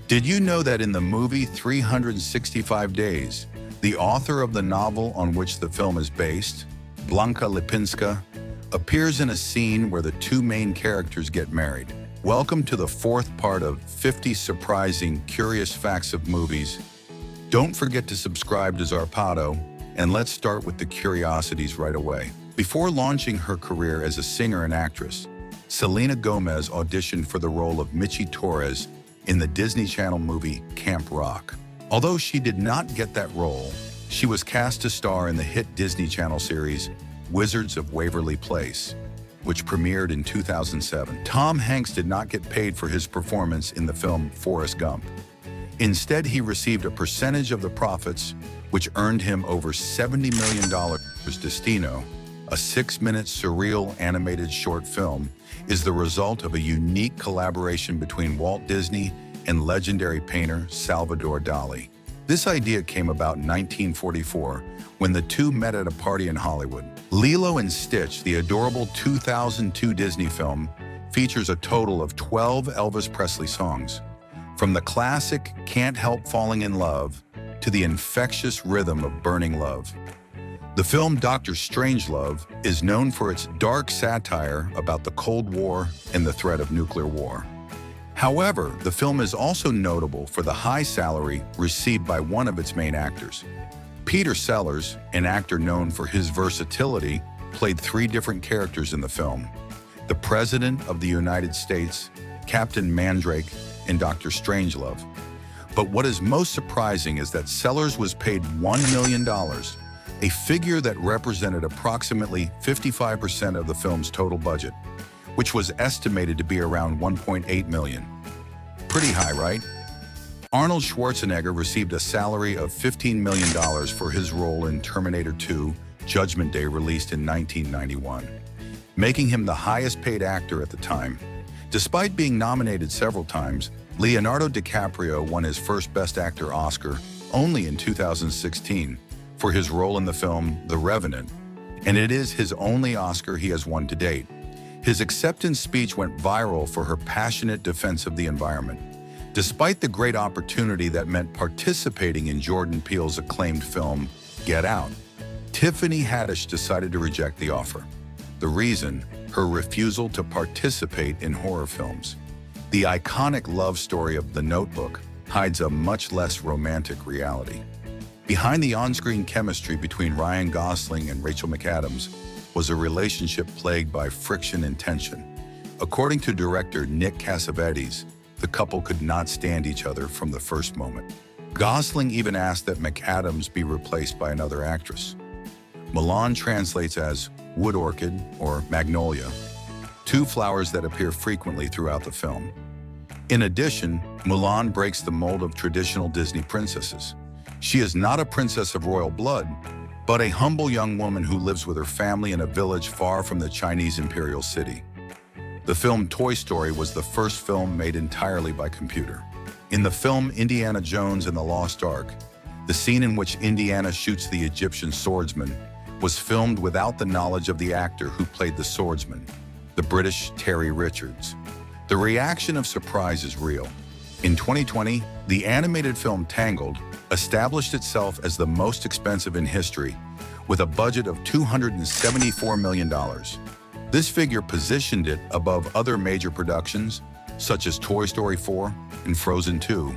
Did you know that in the movie 365 Days, the author of the novel on which the film is based, Blanka Lipinska, appears in a scene where the two main characters get married? Welcome to the fourth part of 50 Surprising Curious Facts of Movies. Don't forget to subscribe to Zarpato, and let's start with the curiosities right away. Before launching her career as a singer and actress, Selena Gomez auditioned for the role of Michi Torres in the Disney Channel movie Camp Rock. Although she did not get that role, she was cast to star in the hit Disney Channel series Wizards of Waverly Place, which premiered in 2007. Tom Hanks did not get paid for his performance in the film Forrest Gump. Instead, he received a percentage of the profits, which earned him over $70 million. Destino, a 6-minute surreal animated short film, is the result of a unique collaboration between Walt Disney and legendary painter Salvador Dali. This idea came about in 1944 when the two met at a party in Hollywood. Lilo and Stitch, the adorable 2002 Disney film, features a total of 12 Elvis Presley songs. From the classic Can't Help Falling in Love to the infectious rhythm of Burning Love. The film Dr. Strangelove is known for its dark satire about the Cold War and the threat of nuclear war. However, the film is also notable for the high salary received by one of its main actors. Peter Sellers, an actor known for his versatility, played 3 different characters in the film: the President of the United States, Captain Mandrake, and Dr. Strangelove. But what is most surprising is that Sellers was paid $1 million, a figure that represented approximately 55% of the film's total budget, which was estimated to be around $1.8 million. Pretty high, right? Arnold Schwarzenegger received a salary of $15 million for his role in Terminator 2: Judgment Day, released in 1991, making him the highest-paid actor at the time. Despite being nominated several times, Leonardo DiCaprio won his first Best Actor Oscar only in 2016 for his role in the film The Revenant, and it is his only Oscar he has won to date. His acceptance speech went viral for her passionate defense of the environment, despite the great opportunity that meant participating in Jordan Peele's acclaimed film Get Out. Tiffany Haddish decided to reject the offer. The reason? Her refusal to participate in horror films. The iconic love story of The Notebook hides a much less romantic reality. Behind the on-screen chemistry between Ryan Gosling and Rachel McAdams was a relationship plagued by friction and tension. According to director Nick Cassavetes, the couple could not stand each other from the first moment. Gosling even asked that McAdams be replaced by another actress. Mulan translates as wood orchid or magnolia, 2 flowers that appear frequently throughout the film. In addition, Mulan breaks the mold of traditional Disney princesses. She is not a princess of royal blood, but a humble young woman who lives with her family in a village far from the Chinese imperial city. The film Toy Story was the first film made entirely by computer. In the film Indiana Jones and the Lost Ark, the scene in which Indiana shoots the Egyptian swordsman was filmed without the knowledge of the actor who played the swordsman, the British Terry Richards. The reaction of surprise is real. In 2020, the animated film Tangled established itself as the most expensive in history, with a budget of $274 million. This figure positioned it above other major productions, such as Toy Story 4 and Frozen 2,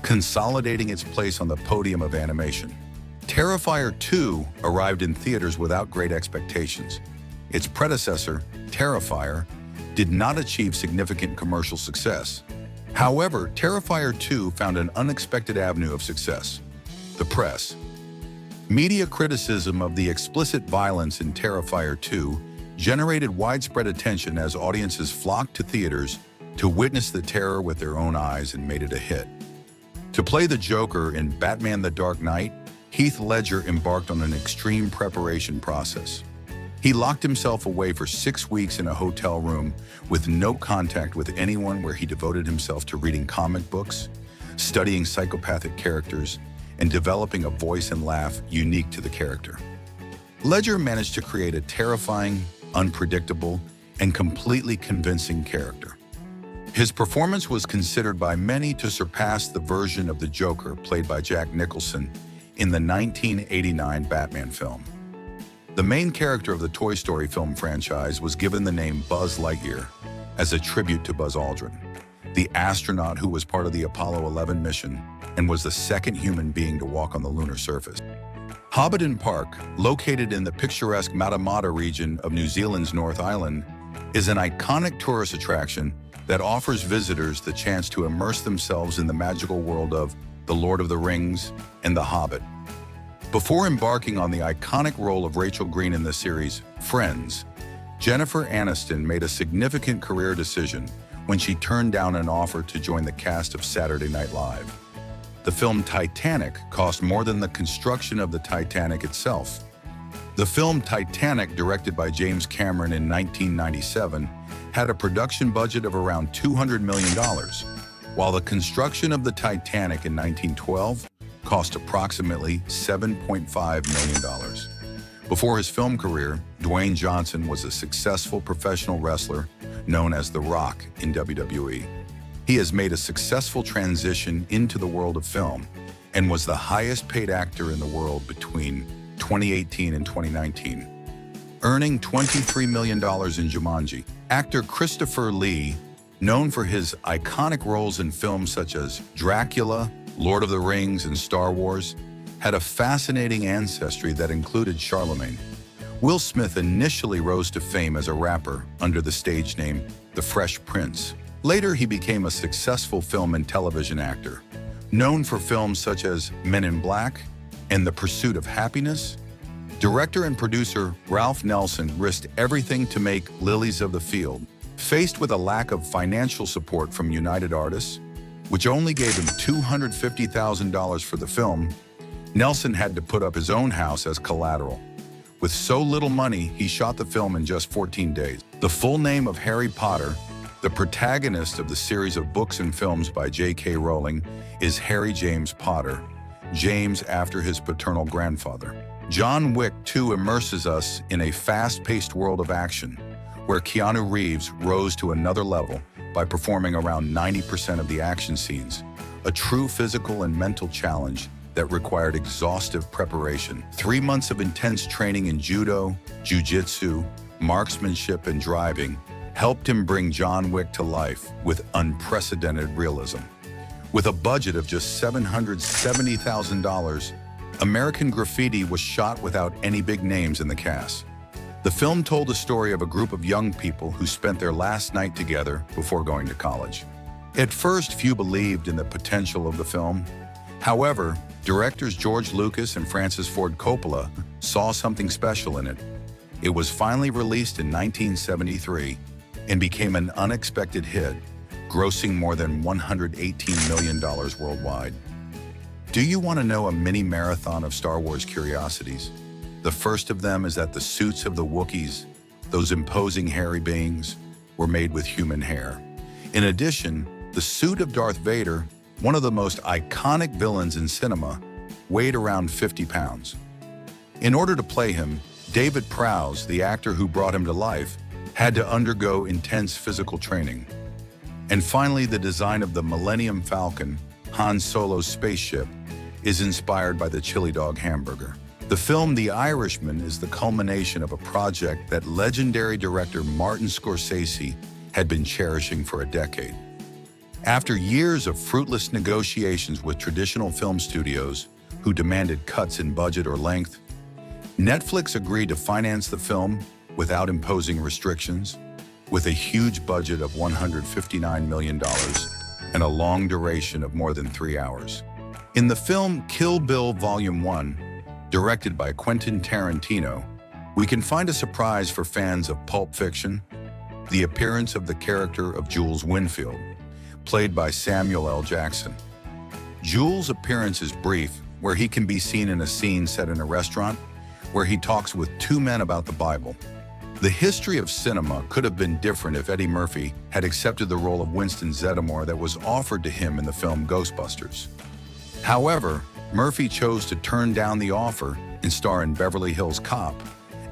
consolidating its place on the podium of animation. Terrifier 2 arrived in theaters without great expectations. Its predecessor, Terrifier, did not achieve significant commercial success. However, Terrifier 2 found an unexpected avenue of success: the press. Media criticism of the explicit violence in Terrifier 2 generated widespread attention as audiences flocked to theaters to witness the terror with their own eyes and made it a hit. To play the Joker in Batman: The Dark Knight, Heath Ledger embarked on an extreme preparation process. He locked himself away for 6 weeks in a hotel room with no contact with anyone, where he devoted himself to reading comic books, studying psychopathic characters, and developing a voice and laugh unique to the character. Ledger managed to create a terrifying, unpredictable, and completely convincing character. His performance was considered by many to surpass the version of the Joker played by Jack Nicholson in the 1989 Batman film. The main character of the Toy Story film franchise was given the name Buzz Lightyear as a tribute to Buzz Aldrin, the astronaut who was part of the Apollo 11 mission and was the second human being to walk on the lunar surface. Hobbiton Park, located in the picturesque Matamata region of New Zealand's North Island, is an iconic tourist attraction that offers visitors the chance to immerse themselves in the magical world of The Lord of the Rings and The Hobbit. Before embarking on the iconic role of Rachel Green in the series Friends, Jennifer Aniston made a significant career decision when she turned down an offer to join the cast of Saturday Night Live. The film Titanic cost more than the construction of the Titanic itself. The film Titanic, directed by James Cameron in 1997, had a production budget of around $200 million, while the construction of the Titanic in 1912 cost approximately $7.5 million. Before his film career, Dwayne Johnson was a successful professional wrestler known as The Rock in WWE. He has made a successful transition into the world of film and was the highest paid actor in the world between 2018 and 2019, earning $23 million in Jumanji. Actor Christopher Lee, known for his iconic roles in films such as Dracula, Lord of the Rings, and Star Wars, had a fascinating ancestry that included Charlemagne. Will Smith initially rose to fame as a rapper under the stage name The Fresh Prince. Later, he became a successful film and television actor, known for films such as Men in Black and The Pursuit of Happiness. Director and producer Ralph Nelson risked everything to make Lilies of the Field. Faced with a lack of financial support from United Artists, which only gave him $250,000 for the film, Nelson had to put up his own house as collateral. With so little money, he shot the film in just 14 days. The full name of Harry Potter, the protagonist of the series of books and films by J.K. Rowling, is Harry James Potter, James after his paternal grandfather. John Wick 2 immerses us in a fast-paced world of action, where Keanu Reeves rose to another level by performing around 90% of the action scenes, a true physical and mental challenge that required exhaustive preparation. 3 months of intense training in judo, jiu-jitsu, marksmanship, and driving helped him bring John Wick to life with unprecedented realism. With a budget of just $770,000, American Graffiti was shot without any big names in the cast. The film told the story of a group of young people who spent their last night together before going to college. At first, few believed in the potential of the film. However, directors George Lucas and Francis Ford Coppola saw something special in it. It was finally released in 1973 and became an unexpected hit, grossing more than $118 million worldwide. Do you want to know a mini marathon of Star Wars curiosities? The first of them is that the suits of the Wookiees, those imposing hairy beings, were made with human hair. In addition, the suit of Darth Vader, one of the most iconic villains in cinema, weighed around 50 pounds. In order to play him, David Prowse, the actor who brought him to life, had to undergo intense physical training. And finally, the design of the Millennium Falcon, Han Solo's spaceship, is inspired by the chili dog hamburger. The film The Irishman is the culmination of a project that legendary director Martin Scorsese had been cherishing for a decade. After years of fruitless negotiations with traditional film studios who demanded cuts in budget or length, Netflix agreed to finance the film without imposing restrictions, with a huge budget of $159 million and a long duration of more than 3 hours. In the film Kill Bill Volume 1, directed by Quentin Tarantino, we can find a surprise for fans of Pulp Fiction: the appearance of the character of Jules Winfield, played by Samuel L. Jackson. Jules' appearance is brief, where he can be seen in a scene set in a restaurant where he talks with two men about the Bible. The history of cinema could have been different if Eddie Murphy had accepted the role of Winston Zeddemore that was offered to him in the film Ghostbusters. However, Murphy chose to turn down the offer and star in Beverly Hills Cop,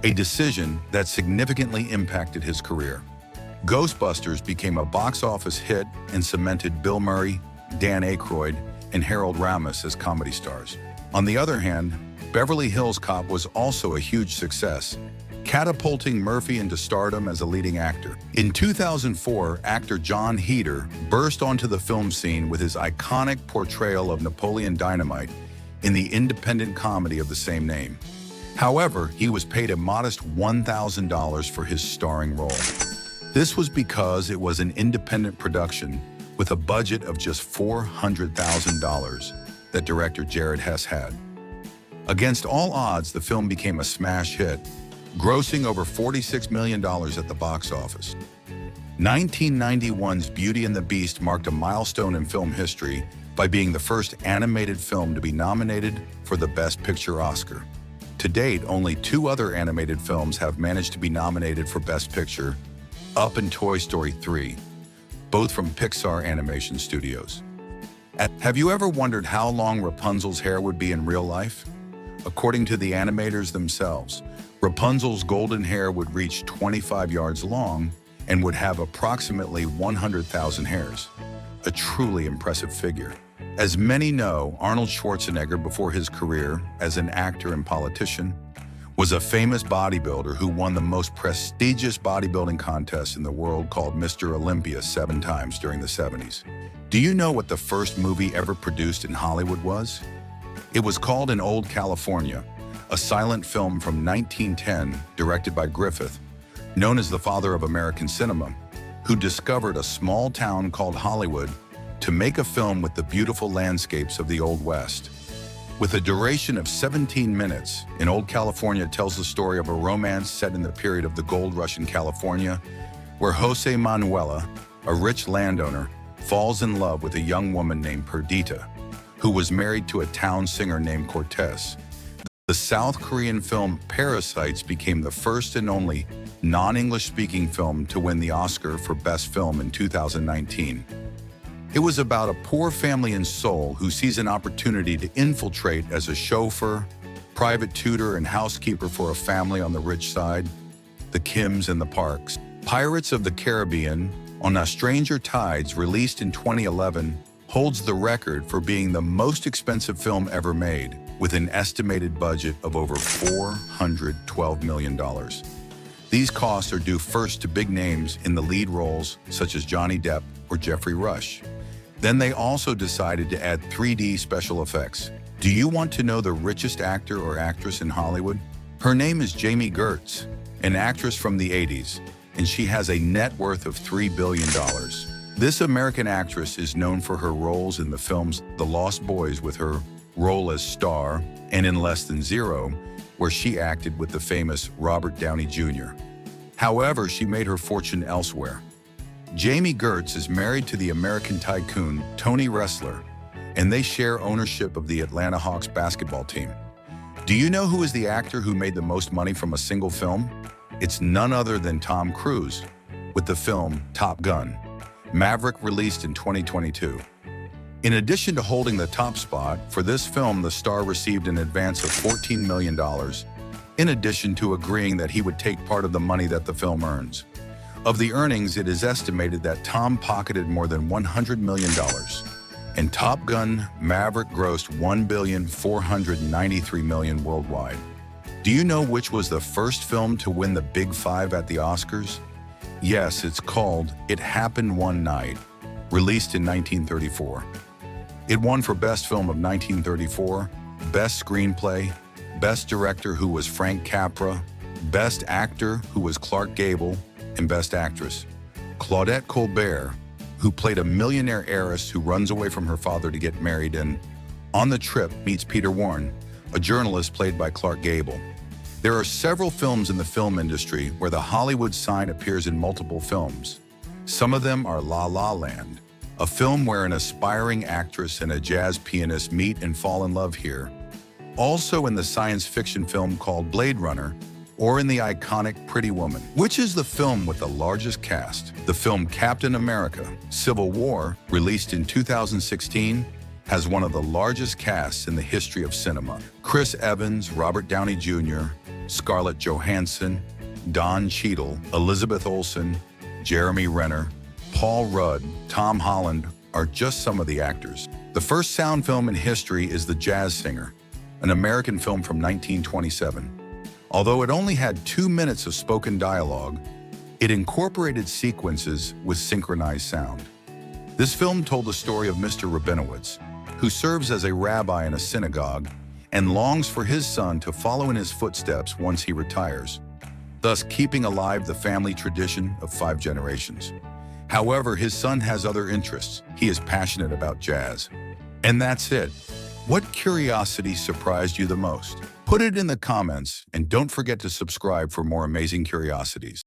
a decision that significantly impacted his career. Ghostbusters became a box office hit and cemented Bill Murray, Dan Aykroyd, and Harold Ramis as comedy stars. On the other hand, Beverly Hills Cop was also a huge success, catapulting Murphy into stardom as a leading actor. In 2004, actor John Heder burst onto the film scene with his iconic portrayal of Napoleon Dynamite in the independent comedy of the same name. However, he was paid a modest $1,000 for his starring role. This was because it was an independent production with a budget of just $400,000 that director Jared Hess had. Against all odds, the film became a smash hit, grossing over $46 million at the box office. 1991's Beauty and the Beast marked a milestone in film history by being the first animated film to be nominated for the Best Picture Oscar. To date, only 2 other animated films have managed to be nominated for Best Picture, Up and Toy Story 3, both from Pixar Animation Studios. Have you ever wondered how long Rapunzel's hair would be in real life? According to the animators themselves, Rapunzel's golden hair would reach 25 yards long and would have approximately 100,000 hairs. A truly impressive figure. As many know, Arnold Schwarzenegger, before his career as an actor and politician, was a famous bodybuilder who won the most prestigious bodybuilding contest in the world called Mr. Olympia 7 times during the 70s. Do you know what the first movie ever produced in Hollywood was? It was called In Old California, a silent film from 1910 directed by Griffith, known as the father of American cinema, who discovered a small town called Hollywood to make a film with the beautiful landscapes of the Old West. With a duration of 17 minutes, In Old California tells the story of a romance set in the period of the gold rush in California, where Jose Manuela, a rich landowner, falls in love with a young woman named Perdita, who was married to a town singer named Cortez. The South Korean film Parasites became the first and only non-English speaking film to win the Oscar for Best Film in 2019. It was about a poor family in Seoul who sees an opportunity to infiltrate as a chauffeur, private tutor, and housekeeper for a family on the rich side, the Kims and the Parks. Pirates of the Caribbean, On a Stranger Tides, released in 2011, holds the record for being the most expensive film ever made, with an estimated budget of over $412 million. These costs are due first to big names in the lead roles, such as Johnny Depp or Jeffrey Rush. Then they also decided to add 3D special effects. Do you want to know the richest actor or actress in Hollywood? Her name is Jamie Gertz, an actress from the 80s, and she has a net worth of $3 billion. This American actress is known for her roles in the films The Lost Boys with her role as Star and in Less Than Zero, where she acted with the famous Robert Downey Jr. However, she made her fortune elsewhere. Jamie Gertz is married to the American tycoon Tony Ressler, and they share ownership of the Atlanta Hawks basketball team. Do you know who is the actor who made the most money from a single film? It's none other than Tom Cruise, with the film Top Gun. Maverick, released in 2022. In addition to holding the top spot, for this film the star received an advance of $14 million, in addition to agreeing that he would take part of the money that the film earns. Of the earnings, it is estimated that Tom pocketed more than $100 million, and Top Gun Maverick grossed $1,493 million worldwide. Do you know which was the first film to win the Big Five at the Oscars? Yes, it's called It Happened One Night, released in 1934. It won for Best Film of 1934, Best Screenplay, Best Director, who was Frank Capra, Best Actor, who was Clark Gable, and Best Actress. Claudette Colbert, who played a millionaire heiress who runs away from her father to get married and, on the trip, meets Peter Warren, a journalist played by Clark Gable. There are several films in the film industry where the Hollywood sign appears in multiple films. Some of them are La La Land, a film where an aspiring actress and a jazz pianist meet and fall in love here. Also in the science fiction film called Blade Runner, or in the iconic Pretty Woman. Which is the film with the largest cast? The film Captain America: Civil War, released in 2016, has one of the largest casts in the history of cinema. Chris Evans, Robert Downey Jr., Scarlett Johansson, Don Cheadle, Elizabeth Olsen, Jeremy Renner, Paul Rudd, Tom Holland are just some of the actors. The first sound film in history is The Jazz Singer, an American film from 1927. Although it only had 2 minutes of spoken dialogue, it incorporated sequences with synchronized sound. This film told the story of Mr. Rabinowitz, who serves as a rabbi in a synagogue and longs for his son to follow in his footsteps once he retires, thus keeping alive the family tradition of 5 generations. However, his son has other interests. He is passionate about jazz. And that's it. What curiosity surprised you the most? Put it in the comments, and don't forget to subscribe for more amazing curiosities.